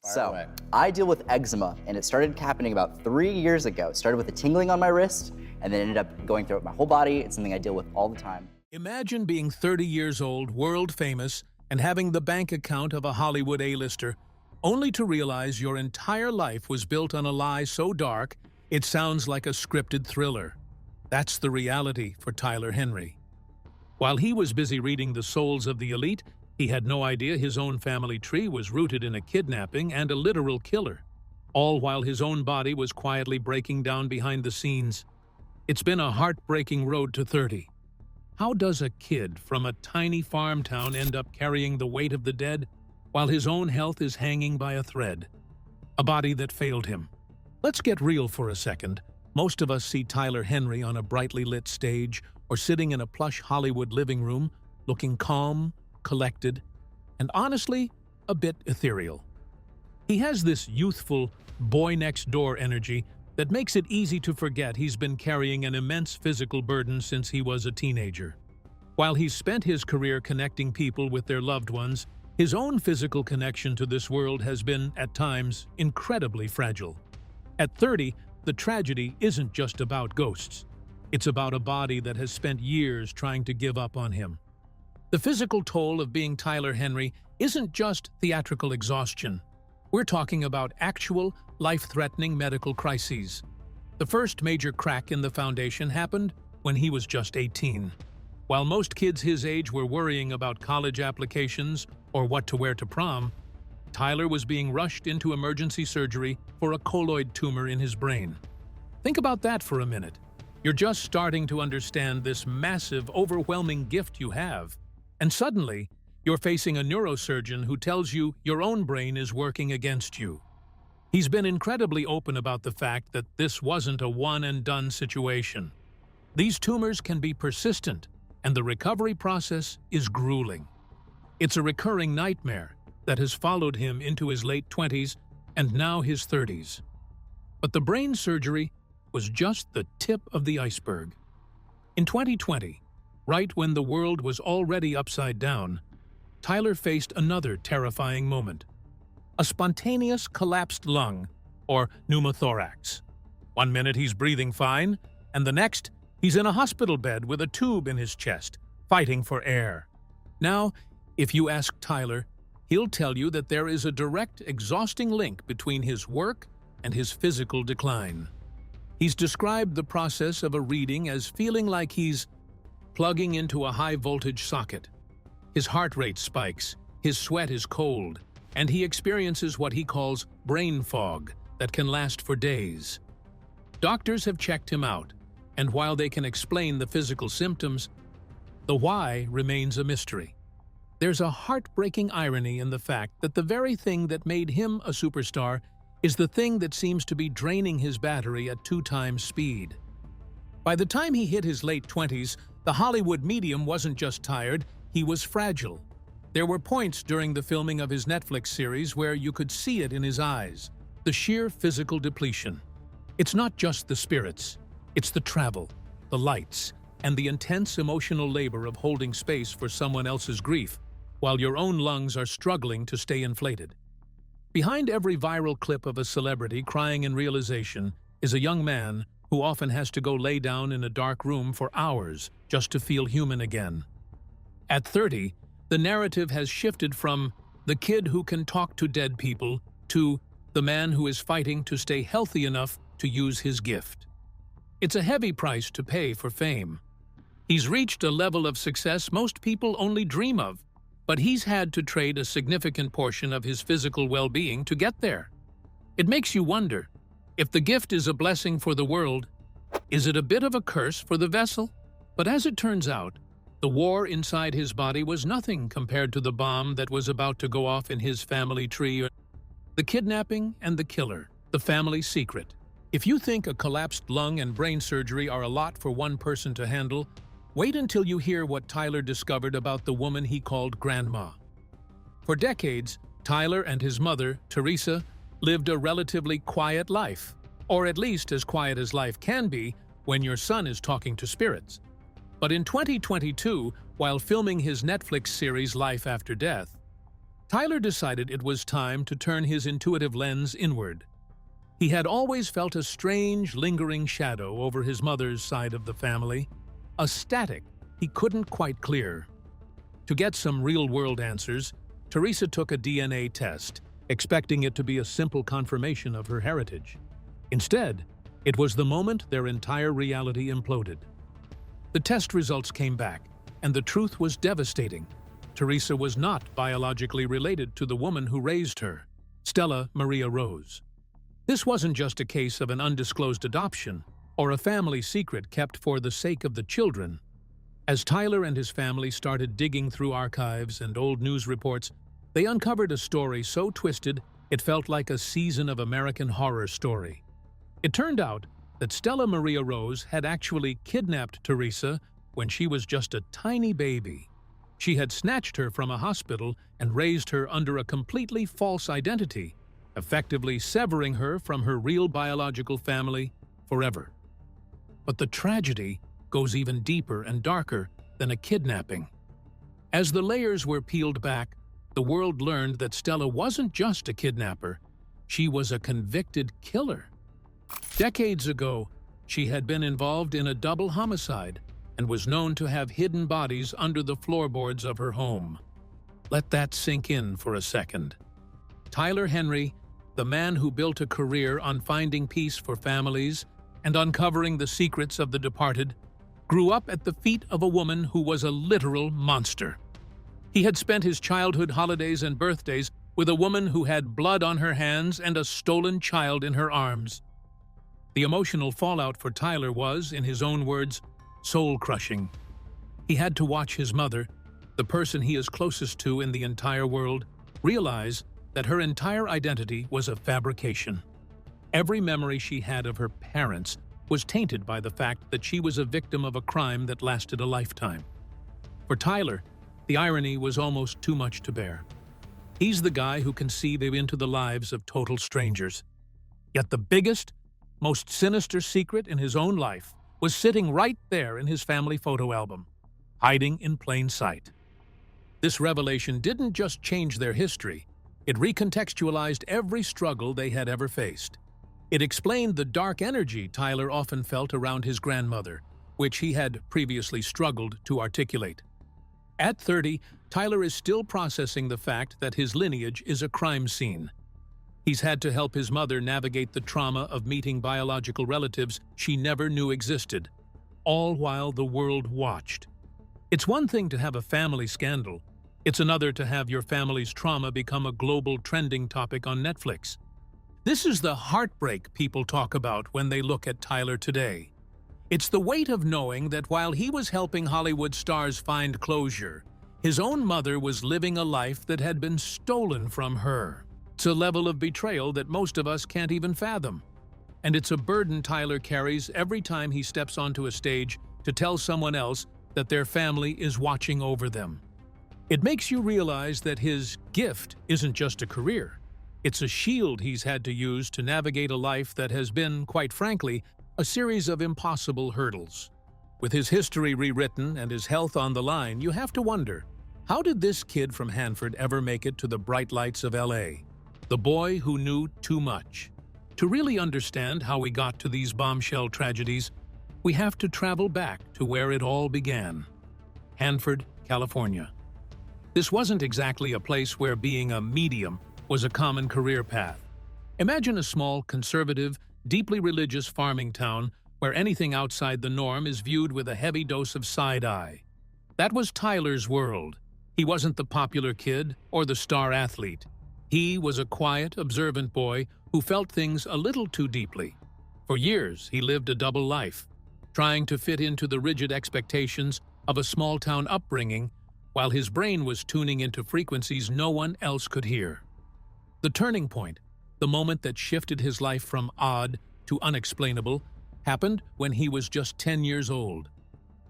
So, I deal with eczema, and it started happening about 3 years ago. It started with a tingling on my wrist, and then ended up going throughout my whole body. It's something I deal with all the time. Imagine being 30 years old, world famous, and having the bank account of a Hollywood A-lister, only to realize your entire life was built on a lie so dark, it sounds like a scripted thriller. That's the reality for Tyler Henry. While he was busy reading The Souls of the Elite, he had no idea his own family tree was rooted in a kidnapping and a literal killer, all while his own body was quietly breaking down behind the scenes. It's been a heartbreaking road to 30. How does a kid from a tiny farm town end up carrying the weight of the dead, while his own health is hanging by a thread? A body that failed him. Let's get real for a second. Most of us see Tyler Henry on a brightly lit stage or sitting in a plush Hollywood living room, looking calm, collected, and honestly, a bit ethereal. He has this youthful, boy-next-door energy that makes it easy to forget he's been carrying an immense physical burden since he was a teenager. While he's spent his career connecting people with their loved ones, his own physical connection to this world has been, at times, incredibly fragile. At 30, the tragedy isn't just about ghosts. It's about a body that has spent years trying to give up on him. The physical toll of being Tyler Henry isn't just theatrical exhaustion. We're talking about actual, life-threatening medical crises. The first major crack in the foundation happened when he was just 18. While most kids his age were worrying about college applications or what to wear to prom, Tyler was being rushed into emergency surgery for a colloid tumor in his brain. Think about that for a minute. You're just starting to understand this massive, overwhelming gift you have. And suddenly, you're facing a neurosurgeon who tells you your own brain is working against you. He's been incredibly open about the fact that this wasn't a one-and-done situation. These tumors can be persistent, and the recovery process is grueling. It's a recurring nightmare that has followed him into his late 20s and now his 30s. But the brain surgery was just the tip of the iceberg. In 2020, right when the world was already upside down, Tyler faced another terrifying moment. A spontaneous collapsed lung, or pneumothorax. One minute he's breathing fine, and the next, he's in a hospital bed with a tube in his chest, fighting for air. Now, if you ask Tyler, he'll tell you that there is a direct, exhausting link between his work and his physical decline. He's described the process of a reading as feeling like he's plugging into a high-voltage socket. His heart rate spikes, his sweat is cold, and he experiences what he calls brain fog that can last for days. Doctors have checked him out, and while they can explain the physical symptoms, the why remains a mystery. There's a heartbreaking irony in the fact that the very thing that made him a superstar is the thing that seems to be draining his battery at 2 times speed. By the time he hit his late 20s, the Hollywood medium wasn't just tired, he was fragile. There were points during the filming of his Netflix series where you could see it in his eyes, the sheer physical depletion. It's not just the spirits, it's the travel, the lights, and the intense emotional labor of holding space for someone else's grief, while your own lungs are struggling to stay inflated. Behind every viral clip of a celebrity crying in realization is a young man who often has to go lay down in a dark room for hours just to feel human again. At 30, the narrative has shifted from the kid who can talk to dead people to the man who is fighting to stay healthy enough to use his gift. It's a heavy price to pay for fame. He's reached a level of success most people only dream of, but he's had to trade a significant portion of his physical well-being to get there. It makes you wonder, if the gift is a blessing for the world, is it a bit of a curse for the vessel? But as it turns out, the war inside his body was nothing compared to the bomb that was about to go off in his family tree. The kidnapping and the killer, the family secret. If you think a collapsed lung and brain surgery are a lot for one person to handle, wait until you hear what Tyler discovered about the woman he called Grandma. For decades, Tyler and his mother, Teresa, lived a relatively quiet life, or at least as quiet as life can be when your son is talking to spirits. But in 2022, while filming his Netflix series Life After Death, Tyler decided it was time to turn his intuitive lens inward. He had always felt a strange, lingering shadow over his mother's side of the family, a static he couldn't quite clear. To get some real-world answers, Teresa took a DNA test, expecting it to be a simple confirmation of her heritage. Instead, it was the moment their entire reality imploded. The test results came back, and the truth was devastating. Teresa was not biologically related to the woman who raised her, Stella Maria Rose. This wasn't just a case of an undisclosed adoption or a family secret kept for the sake of the children. As Tyler and his family started digging through archives and old news reports, they uncovered a story so twisted it felt like a season of American Horror Story. It turned out that Stella Maria Rose had actually kidnapped Teresa when she was just a tiny baby. She had snatched her from a hospital and raised her under a completely false identity, effectively severing her from her real biological family forever. But the tragedy goes even deeper and darker than a kidnapping. As the layers were peeled back, the world learned that Stella wasn't just a kidnapper, she was a convicted killer. Decades ago, she had been involved in a double homicide and was known to have hidden bodies under the floorboards of her home. Let that sink in for a second. Tyler Henry, the man who built a career on finding peace for families and uncovering the secrets of the departed, grew up at the feet of a woman who was a literal monster. He had spent his childhood holidays and birthdays with a woman who had blood on her hands and a stolen child in her arms. The emotional fallout for Tyler was, in his own words, soul-crushing. He had to watch his mother, the person he is closest to in the entire world, realize that her entire identity was a fabrication. Every memory she had of her parents was tainted by the fact that she was a victim of a crime that lasted a lifetime. For Tyler, the irony was almost too much to bear. He's the guy who can see into the lives of total strangers. Yet the biggest, most sinister secret in his own life was sitting right there in his family photo album, hiding in plain sight. This revelation didn't just change their history, it recontextualized every struggle they had ever faced. It explained the dark energy Tyler often felt around his grandmother, which he had previously struggled to articulate. At 30, Tyler is still processing the fact that his lineage is a crime scene. He's had to help his mother navigate the trauma of meeting biological relatives she never knew existed, all while the world watched. It's one thing to have a family scandal. It's another to have your family's trauma become a global trending topic on Netflix. This is the heartbreak people talk about when they look at Tyler today. It's the weight of knowing that while he was helping Hollywood stars find closure, his own mother was living a life that had been stolen from her. It's a level of betrayal that most of us can't even fathom. And it's a burden Tyler carries every time he steps onto a stage to tell someone else that their family is watching over them. It makes you realize that his gift isn't just a career. It's a shield he's had to use to navigate a life that has been, quite frankly, a series of impossible hurdles. With his history rewritten and his health on the line, you have to wonder, how did this kid from Hanford ever make it to the bright lights of LA? The boy who knew too much. To really understand how we got to these bombshell tragedies, we have to travel back to where it all began. Hanford, California. This wasn't exactly a place where being a medium was a common career path. Imagine a small, conservative, deeply religious farming town where anything outside the norm is viewed with a heavy dose of side-eye. That was Tyler's world. He wasn't the popular kid or the star athlete. He was a quiet, observant boy who felt things a little too deeply. For years, he lived a double life, trying to fit into the rigid expectations of a small-town upbringing while his brain was tuning into frequencies no one else could hear. The turning point, the moment that shifted his life from odd to unexplainable, happened when he was just 10 years old.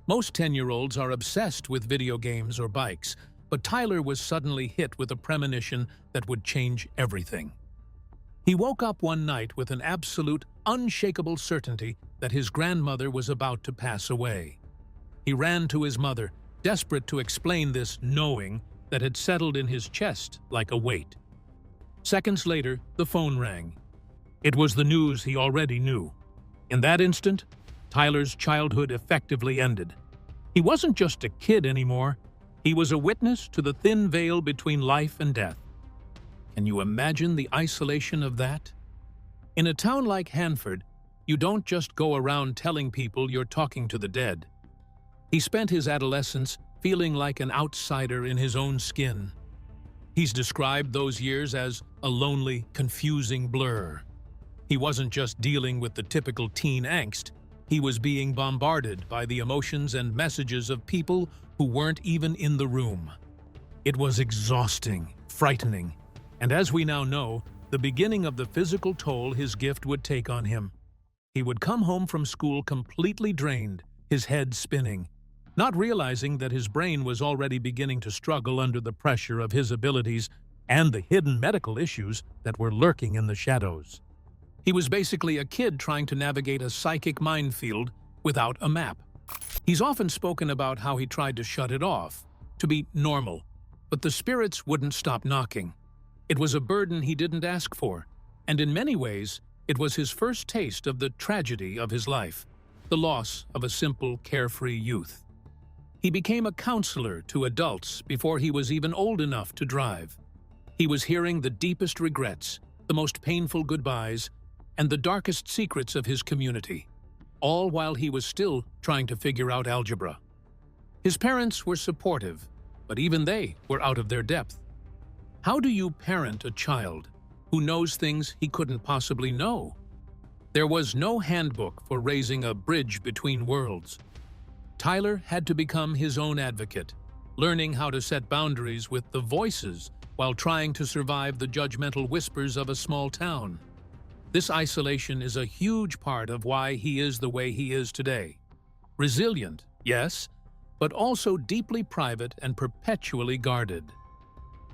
Most 10-year-olds are obsessed with video games or bikes, but Tyler was suddenly hit with a premonition that would change everything. He woke up one night with an absolute, unshakable certainty that his grandmother was about to pass away. He ran to his mother, desperate to explain this knowing, that had settled in his chest like a weight. Seconds later, the phone rang. It was the news he already knew. In that instant, Tyler's childhood effectively ended. He wasn't just a kid anymore. He was a witness to the thin veil between life and death. Can you imagine the isolation of that? In a town like Hanford, you don't just go around telling people you're talking to the dead. He spent his adolescence feeling like an outsider in his own skin. He's described those years as a lonely, confusing blur. He wasn't just dealing with the typical teen angst. He was being bombarded by the emotions and messages of people who weren't even in the room. It was exhausting, frightening, and as we now know, the beginning of the physical toll his gift would take on him. He would come home from school completely drained, his head spinning, not realizing that his brain was already beginning to struggle under the pressure of his abilities and the hidden medical issues that were lurking in the shadows. He was basically a kid trying to navigate a psychic minefield without a map. He's often spoken about how he tried to shut it off, to be normal, but the spirits wouldn't stop knocking. It was a burden he didn't ask for, and in many ways, it was his first taste of the tragedy of his life, the loss of a simple, carefree youth. He became a counselor to adults before he was even old enough to drive. He was hearing the deepest regrets, the most painful goodbyes, and the darkest secrets of his community, all while he was still trying to figure out algebra. His parents were supportive, but even they were out of their depth. How do you parent a child who knows things he couldn't possibly know? There was no handbook for raising a bridge between worlds. Tyler had to become his own advocate, learning how to set boundaries with the voices while trying to survive the judgmental whispers of a small town. This isolation is a huge part of why he is the way he is today. Resilient, yes, but also deeply private and perpetually guarded.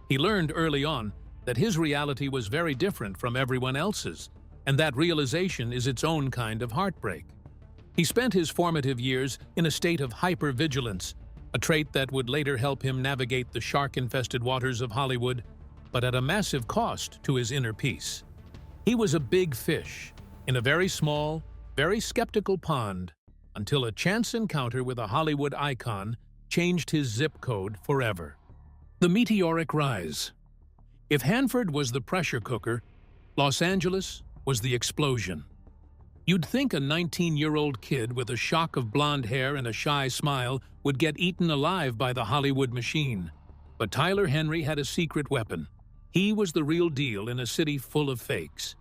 He learned early on that his reality was very different from everyone else's, and that realization is its own kind of heartbreak. He spent his formative years in a state of hypervigilance, a trait that would later help him navigate the shark-infested waters of Hollywood, but at a massive cost to his inner peace. He was a big fish in a very small, very skeptical pond until a chance encounter with a Hollywood icon changed his zip code forever. The meteoric rise. If Hanford was the pressure cooker, Los Angeles was the explosion. You'd think a 19-year-old kid with a shock of blonde hair and a shy smile would get eaten alive by the Hollywood machine. But Tyler Henry had a secret weapon. He was the real deal in a city full of fakes.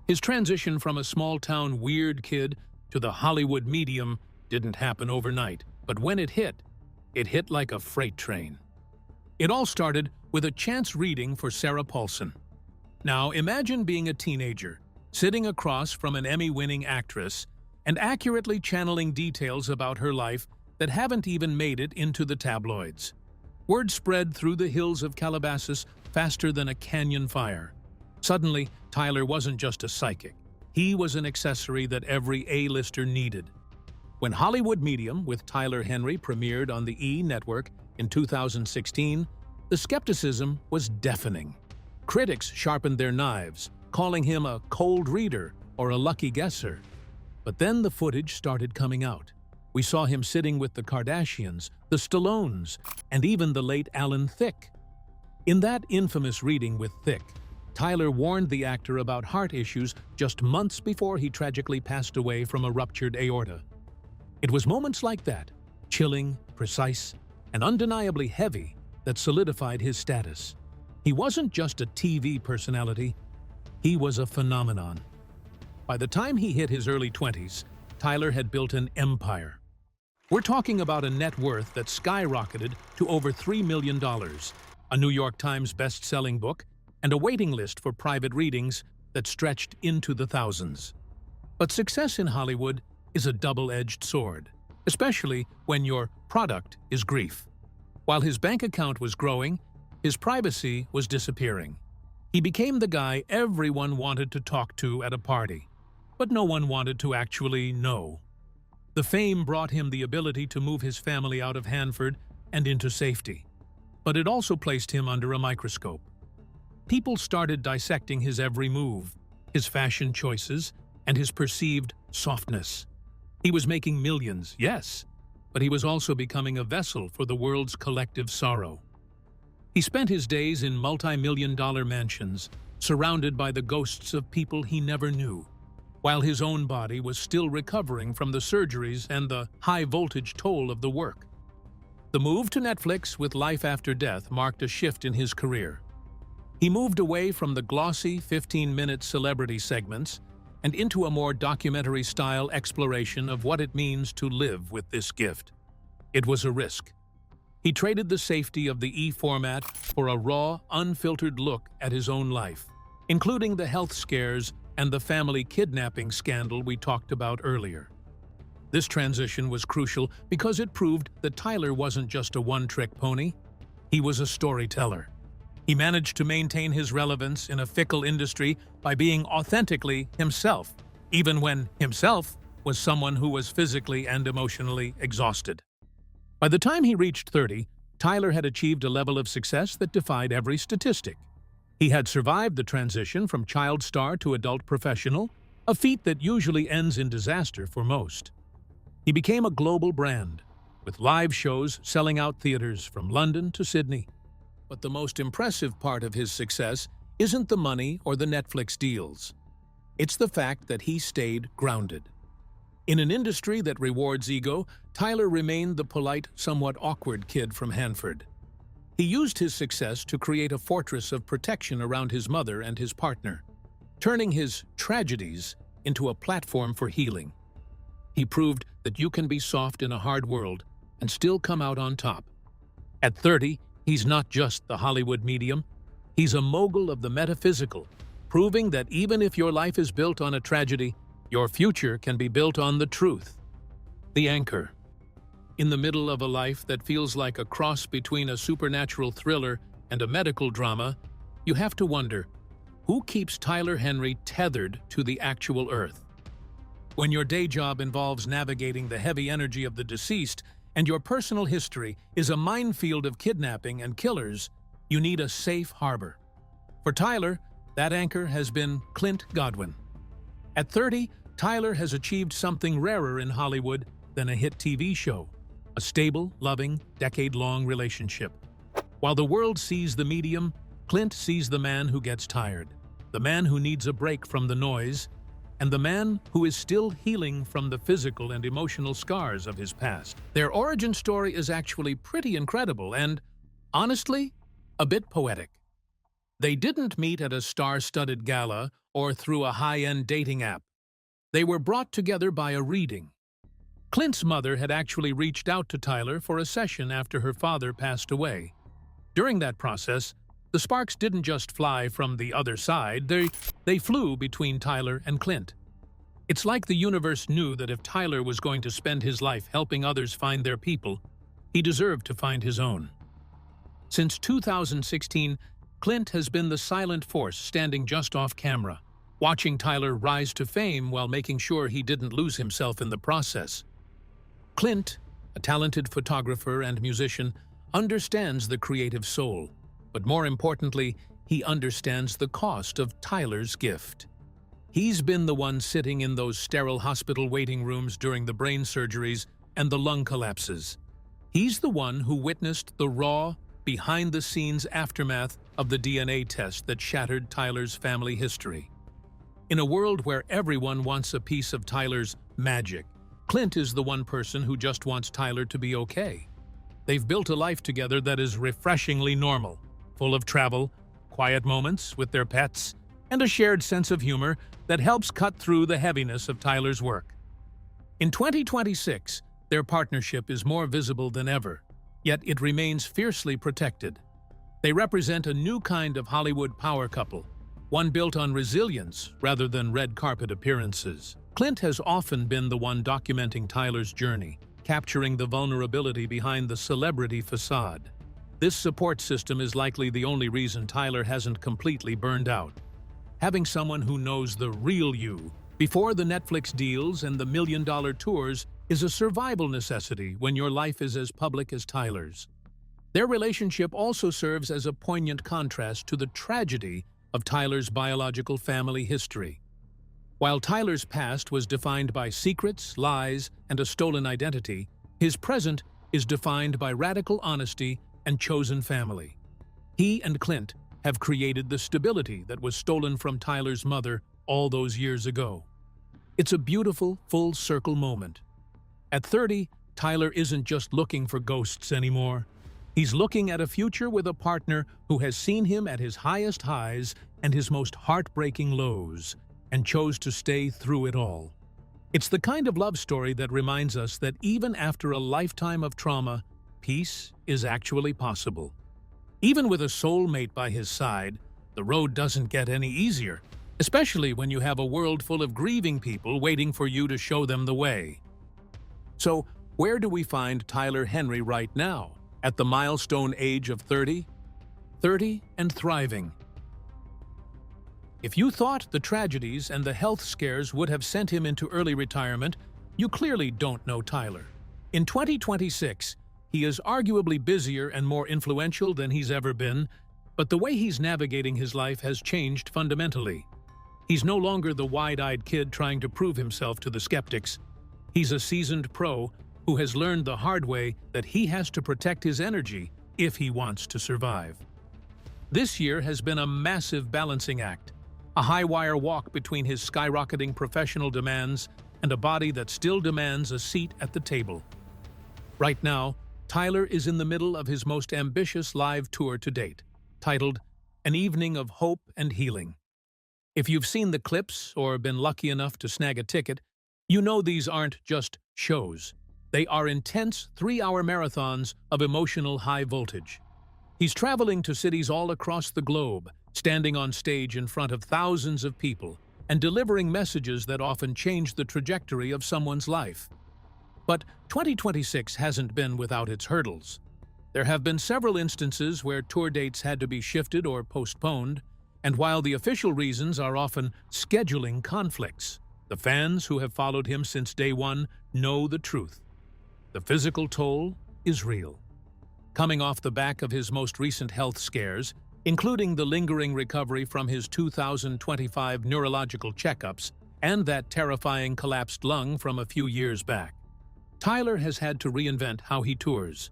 His transition from a small-town weird kid to the Hollywood medium didn't happen overnight, but when it hit like a freight train. It all started with a chance reading for Sarah Paulson. Now, imagine being a teenager, sitting across from an Emmy-winning actress and accurately channeling details about her life that haven't even made it into the tabloids. Word spread through the hills of Calabasas faster than a canyon fire. Suddenly, Tyler wasn't just a psychic. He was an accessory that every A-lister needed. When Hollywood Medium with Tyler Henry premiered on the E! Network in 2016, the skepticism was deafening. Critics sharpened their knives, calling him a cold reader or a lucky guesser. But then the footage started coming out. We saw him sitting with the Kardashians, the Stallones, and even the late Alan Thicke. In that infamous reading with Thicke, Tyler warned the actor about heart issues just months before he tragically passed away from a ruptured aorta. It was moments like that, chilling, precise, and undeniably heavy, that solidified his status. He wasn't just a TV personality, he was a phenomenon. By the time he hit his early 20s, Tyler had built an empire. We're talking about a net worth that skyrocketed to over $3 million, a New York Times best-selling book, and a waiting list for private readings that stretched into the thousands. But success in Hollywood is a double-edged sword, especially when your product is grief. While his bank account was growing, his privacy was disappearing. He became the guy everyone wanted to talk to at a party, but no one wanted to actually know. The fame brought him the ability to move his family out of Hanford and into safety. But it also placed him under a microscope. People started dissecting his every move, his fashion choices, and his perceived softness. He was making millions, yes, but he was also becoming a vessel for the world's collective sorrow. He spent his days in multi-million-dollar mansions, surrounded by the ghosts of people he never knew, while his own body was still recovering from the surgeries and the high-voltage toll of the work. The move to Netflix with Life After Death marked a shift in his career. He moved away from the glossy 15-minute celebrity segments and into a more documentary-style exploration of what it means to live with this gift. It was a risk. He traded the safety of the E-format for a raw, unfiltered look at his own life, including the health scares and the family kidnapping scandal we talked about earlier. This transition was crucial because it proved that Tyler wasn't just a one-trick pony. He was a storyteller. He managed to maintain his relevance in a fickle industry by being authentically himself, even when himself was someone who was physically and emotionally exhausted. By the time he reached 30, Tyler had achieved a level of success that defied every statistic. He had survived the transition from child star to adult professional, a feat that usually ends in disaster for most. He became a global brand, with live shows selling out theaters from London to Sydney. But the most impressive part of his success isn't the money or the Netflix deals. It's the fact that he stayed grounded. In an industry that rewards ego, Tyler remained the polite, somewhat awkward kid from Hanford. He used his success to create a fortress of protection around his mother and his partner, turning his tragedies into a platform for healing. He proved that you can be soft in a hard world and still come out on top. At 30, he's not just the Hollywood medium. He's a mogul of the metaphysical, proving that even if your life is built on a tragedy, your future can be built on the truth. The Anchor. In the middle of a life that feels like a cross between a supernatural thriller and a medical drama, you have to wonder, who keeps Tyler Henry tethered to the actual Earth? When your day job involves navigating the heavy energy of the deceased and your personal history is a minefield of kidnapping and killers, you need a safe harbor. For Tyler, that anchor has been Clint Godwin. At 30, Tyler has achieved something rarer in Hollywood than a hit TV show, a stable, loving, decade-long relationship. While the world sees the medium, Clint sees the man who gets tired, the man who needs a break from the noise, and the man who is still healing from the physical and emotional scars of his past. Their origin story is actually pretty incredible and, honestly, a bit poetic. They didn't meet at a star-studded gala or through a high-end dating app. They were brought together by a reading. Clint's mother had actually reached out to Tyler for a session after her father passed away. During that process, the sparks didn't just fly from the other side, they flew between Tyler and Clint. It's like the universe knew that if Tyler was going to spend his life helping others find their people, he deserved to find his own. Since 2016, Clint has been the silent force standing just off camera, watching Tyler rise to fame while making sure he didn't lose himself in the process. Clint, a talented photographer and musician, understands the creative soul, but more importantly, he understands the cost of Tyler's gift. He's been the one sitting in those sterile hospital waiting rooms during the brain surgeries and the lung collapses. He's the one who witnessed the raw, behind-the-scenes aftermath of the DNA test that shattered Tyler's family history. In a world where everyone wants a piece of Tyler's magic, Clint is the one person who just wants Tyler to be okay. They've built a life together that is refreshingly normal, full of travel, quiet moments with their pets, and a shared sense of humor that helps cut through the heaviness of Tyler's work. In 2026, their partnership is more visible than ever, yet it remains fiercely protected. They represent a new kind of Hollywood power couple, one built on resilience rather than red carpet appearances. Clint has often been the one documenting Tyler's journey, capturing the vulnerability behind the celebrity facade. This support system is likely the only reason Tyler hasn't completely burned out. Having someone who knows the real you before the Netflix deals and the million-dollar tours is a survival necessity when your life is as public as Tyler's. Their relationship also serves as a poignant contrast to the tragedy of Tyler's biological family history. While Tyler's past was defined by secrets, lies, and a stolen identity, his present is defined by radical honesty and chosen family. He and Clint have created the stability that was stolen from Tyler's mother all those years ago. It's a beautiful, full-circle moment. At 30, Tyler isn't just looking for ghosts anymore. He's looking at a future with a partner who has seen him at his highest highs and his most heartbreaking lows, and chose to stay through it all. It's the kind of love story that reminds us that even after a lifetime of trauma, peace is actually possible. Even with a soulmate by his side, the road doesn't get any easier, especially when you have a world full of grieving people waiting for you to show them the way. So, where do we find Tyler Henry right now, at the milestone age of 30? 30 and thriving. If you thought the tragedies and the health scares would have sent him into early retirement, you clearly don't know Tyler. In 2026, he is arguably busier and more influential than he's ever been, but the way he's navigating his life has changed fundamentally. He's no longer the wide-eyed kid trying to prove himself to the skeptics. He's a seasoned pro who has learned the hard way that he has to protect his energy if he wants to survive. This year has been a massive balancing act, a high-wire walk between his skyrocketing professional demands and a body that still demands a seat at the table. Right now, Tyler is in the middle of his most ambitious live tour to date, titled An Evening of Hope and Healing. If you've seen the clips or been lucky enough to snag a ticket, you know these aren't just shows. They are intense 3-hour marathons of emotional high voltage. He's traveling to cities all across the globe, standing on stage in front of thousands of people and delivering messages that often change the trajectory of someone's life. But 2026 hasn't been without its hurdles. There have been several instances where tour dates had to be shifted or postponed, and while the official reasons are often scheduling conflicts, the fans who have followed him since day one know the truth. The physical toll is real. Coming off the back of his most recent health scares, including the lingering recovery from his 2025 neurological checkups and that terrifying collapsed lung from a few years back, Tyler has had to reinvent how he tours.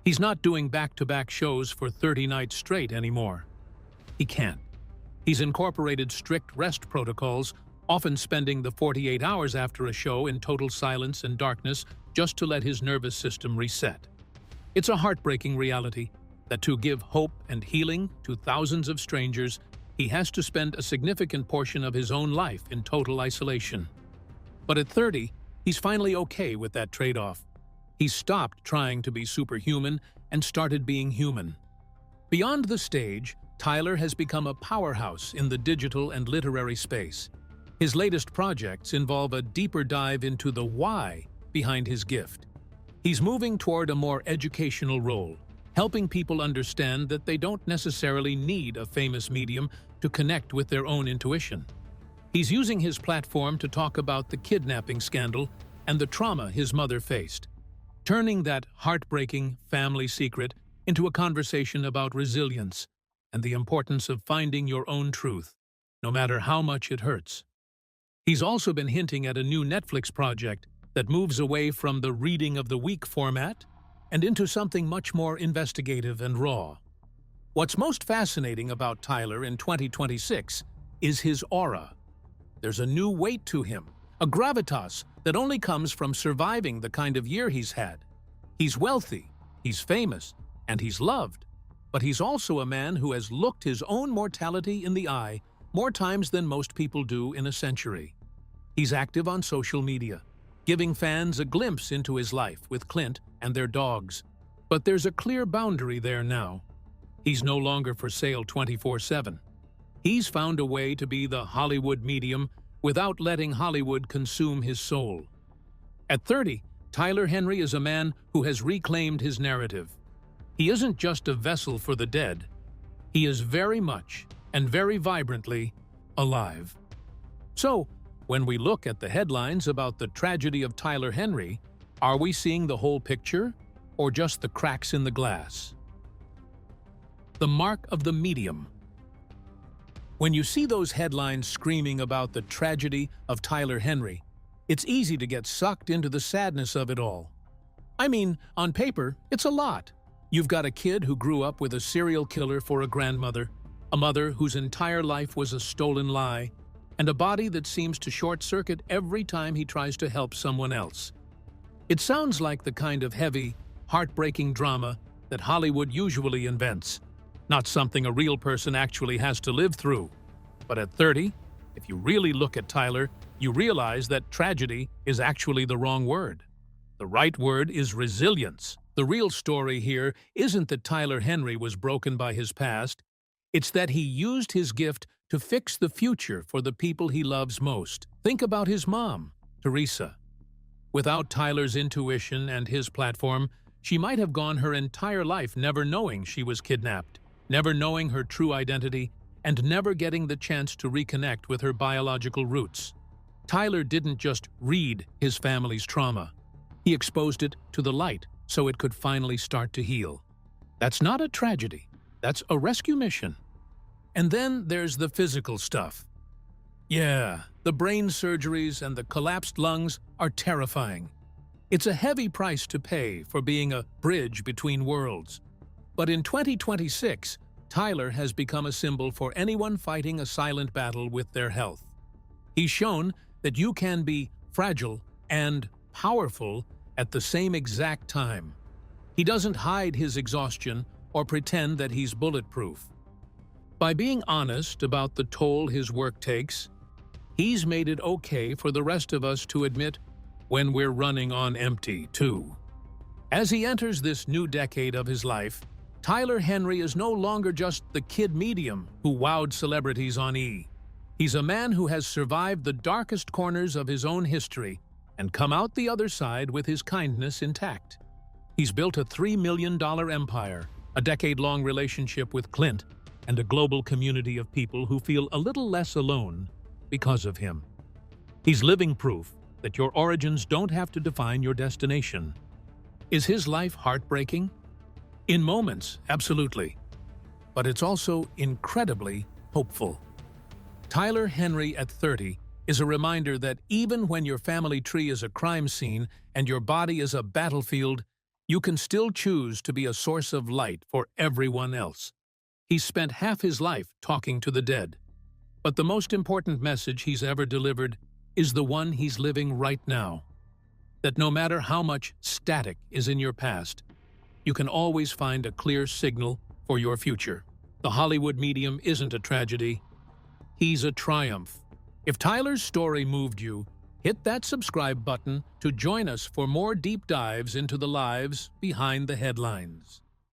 He's not doing back-to-back shows for 30 nights straight anymore. He can't. He's incorporated strict rest protocols, often spending the 48 hours after a show in total silence and darkness just to let his nervous system reset. It's a heartbreaking reality that to give hope and healing to thousands of strangers, he has to spend a significant portion of his own life in total isolation. But at 30, he's finally okay with that trade-off. He's stopped trying to be superhuman and started being human. Beyond the stage, Tyler has become a powerhouse in the digital and literary space. His latest projects involve a deeper dive into the why behind his gift. He's moving toward a more educational role, helping people understand that they don't necessarily need a famous medium to connect with their own intuition. He's using his platform to talk about the kidnapping scandal and the trauma his mother faced, turning that heartbreaking family secret into a conversation about resilience and the importance of finding your own truth, no matter how much it hurts. He's also been hinting at a new Netflix project that moves away from the reading of the week format and into something much more investigative and raw. What's most fascinating about Tyler in 2026 is his aura. There's a new weight to him, a gravitas that only comes from surviving the kind of year he's had. He's wealthy, he's famous, and he's loved, but he's also a man who has looked his own mortality in the eye more times than most people do in a century. He's active on social media, giving fans a glimpse into his life with Clint and their dogs. But there's a clear boundary there now. He's no longer for sale 24/7. He's found a way to be the Hollywood medium without letting Hollywood consume his soul. At 30, Tyler Henry is a man who has reclaimed his narrative. He isn't just a vessel for the dead. He is very much and very vibrantly alive. So, when we look at the headlines about the tragedy of Tyler Henry, are we seeing the whole picture or just the cracks in the glass? The mark of the medium. When you see those headlines screaming about the tragedy of Tyler Henry, it's easy to get sucked into the sadness of it all. I mean, on paper, it's a lot. You've got a kid who grew up with a serial killer for a grandmother, a mother whose entire life was a stolen lie, and a body that seems to short-circuit every time he tries to help someone else. It sounds like the kind of heavy, heartbreaking drama that Hollywood usually invents, not something a real person actually has to live through. But at 30, if you really look at Tyler, you realize that tragedy is actually the wrong word. The right word is resilience. The real story here isn't that Tyler Henry was broken by his past. It's that he used his gift to fix the future for the people he loves most. Think about his mom, Teresa. Without Tyler's intuition and his platform, she might have gone her entire life never knowing she was kidnapped, never knowing her true identity, and never getting the chance to reconnect with her biological roots. Tyler didn't just read his family's trauma. He exposed it to the light so it could finally start to heal. That's not a tragedy. That's a rescue mission. And then there's the physical stuff. Yeah, the brain surgeries and the collapsed lungs are terrifying. It's a heavy price to pay for being a bridge between worlds. But in 2026, Tyler has become a symbol for anyone fighting a silent battle with their health. He's shown that you can be fragile and powerful at the same exact time. He doesn't hide his exhaustion or pretend that he's bulletproof. By being honest about the toll his work takes, he's made it okay for the rest of us to admit when we're running on empty, too. As he enters this new decade of his life, Tyler Henry is no longer just the kid medium who wowed celebrities on E! He's a man who has survived the darkest corners of his own history and come out the other side with his kindness intact. He's built a $3 million empire, a decade-long relationship with Clint, and a global community of people who feel a little less alone because of him. He's living proof that your origins don't have to define your destination. Is his life heartbreaking? In moments, absolutely. But it's also incredibly hopeful. Tyler Henry at 30 is a reminder that even when your family tree is a crime scene and your body is a battlefield, you can still choose to be a source of light for everyone else. He's spent half his life talking to the dead. But the most important message he's ever delivered is the one he's living right now. That no matter how much static is in your past, you can always find a clear signal for your future. The Hollywood medium isn't a tragedy. He's a triumph. If Tyler's story moved you, hit that subscribe button to join us for more deep dives into the lives behind the headlines.